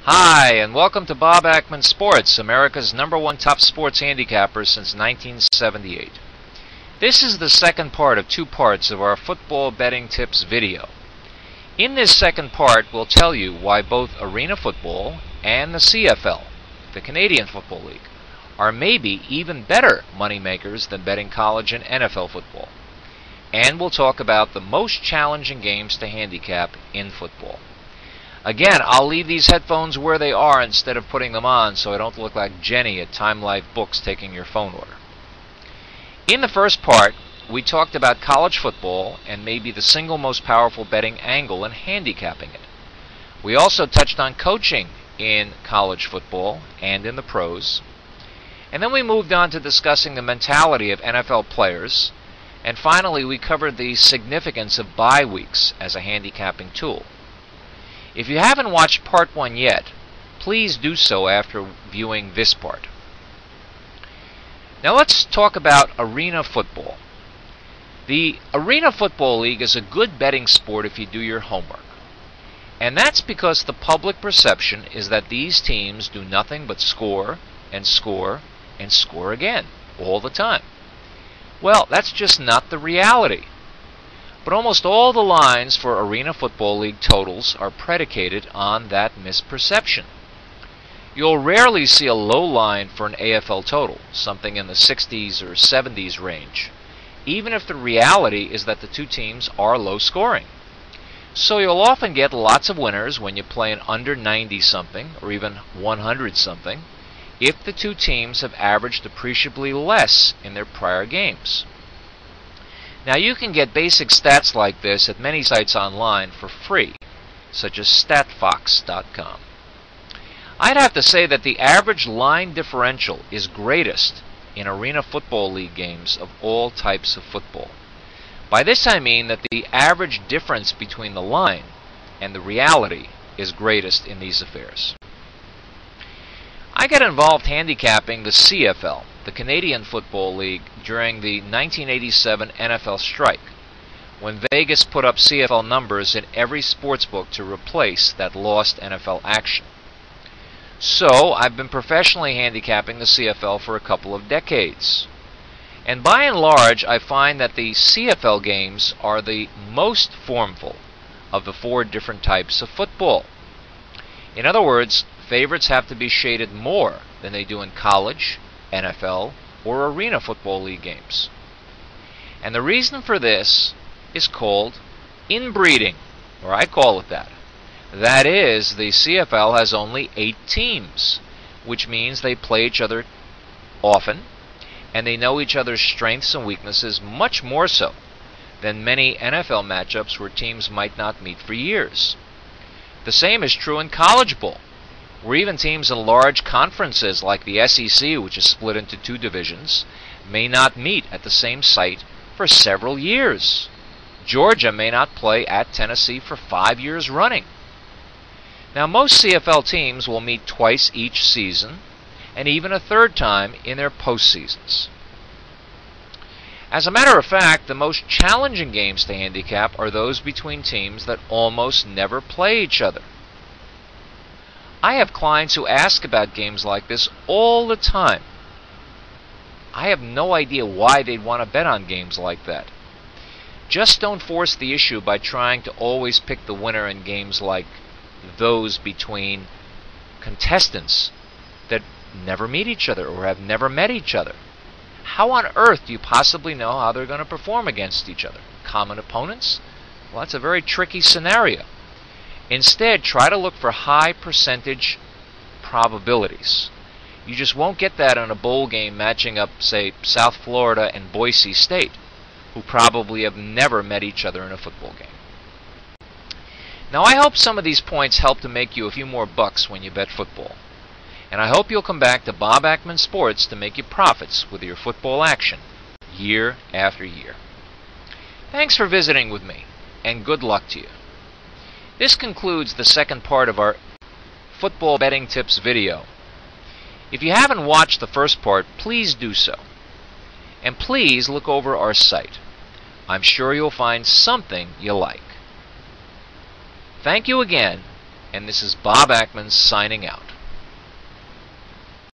Hi, and welcome to Bob Akmens Sports, America's #1 top sports handicapper since 1978. This is the second part of two parts of our football betting tips video. In this second part, we'll tell you why both Arena Football and the CFL, the Canadian Football League, are maybe even better moneymakers than betting college and NFL football. And we'll talk about the most challenging games to handicap in football. Again, I'll leave these headphones where they are instead of putting them on so I don't look like Jenny at Time Life Books taking your phone order. In the first part, we talked about college football and maybe the single most powerful betting angle in handicapping it. We also touched on coaching in college football and in the pros. And then we moved on to discussing the mentality of NFL players. And finally, we covered the significance of bye weeks as a handicapping tool. If you haven't watched part 1 yet, please do so after viewing this part. Now let's talk about Arena Football. The Arena Football League is a good betting sport if you do your homework. And that's because the public perception is that these teams do nothing but score and score and score again all the time. Well, that's just not the reality. But almost all the lines for Arena Football League totals are predicated on that misperception. You'll rarely see a low line for an AFL total, something in the 60s or 70s range, even if the reality is that the two teams are low scoring. So you'll often get lots of winners when you play an under 90 something or even 100 something if the two teams have averaged appreciably less in their prior games. Now you can get basic stats like this at many sites online for free, such as statfox.com. I'd have to say that the average line differential is greatest in Arena Football League games of all types of football. By this I mean that the average difference between the line and the reality is greatest in these affairs. I got involved handicapping the CFL, the Canadian Football League, during the 1987 NFL strike, when Vegas put up CFL numbers in every sportsbook to replace that lost NFL action. So I've been professionally handicapping the CFL for a couple of decades. And by and large, I find that the CFL games are the most formful of the four different types of football. In other words, favorites have to be shaded more than they do in college, NFL, or Arena Football League games. And the reason for this is called inbreeding, or I call it that. That is, the CFL has only 8 teams, which means they play each other often, and they know each other's strengths and weaknesses much more so than many NFL matchups where teams might not meet for years. The same is true in college ball, where even teams in large conferences like the SEC, which is split into 2 divisions, may not meet at the same site for several years. Georgia may not play at Tennessee for 5 years running. Now, most CFL teams will meet twice each season, and even a third time in their postseasons. As a matter of fact, the most challenging games to handicap are those between teams that almost never play each other. I have clients who ask about games like this all the time. I have no idea why they'd want to bet on games like that. Just don't force the issue by trying to always pick the winner in games like those between contestants that never meet each other or have never met each other. How on earth do you possibly know how they're going to perform against each other? Common opponents? Well, that's a very tricky scenario. Instead, try to look for high percentage probabilities. You just won't get that in a bowl game matching up, say, South Florida and Boise State, who probably have never met each other in a football game. Now, I hope some of these points help to make you a few more bucks when you bet football. And I hope you'll come back to Bob Akmens Sports to make you profits with your football action year after year. Thanks for visiting with me, and good luck to you. This concludes the second part of our football betting tips video. If you haven't watched the first part, please do so. And please look over our site. I'm sure you'll find something you like. Thank you again, And this is Bob Akmens signing out.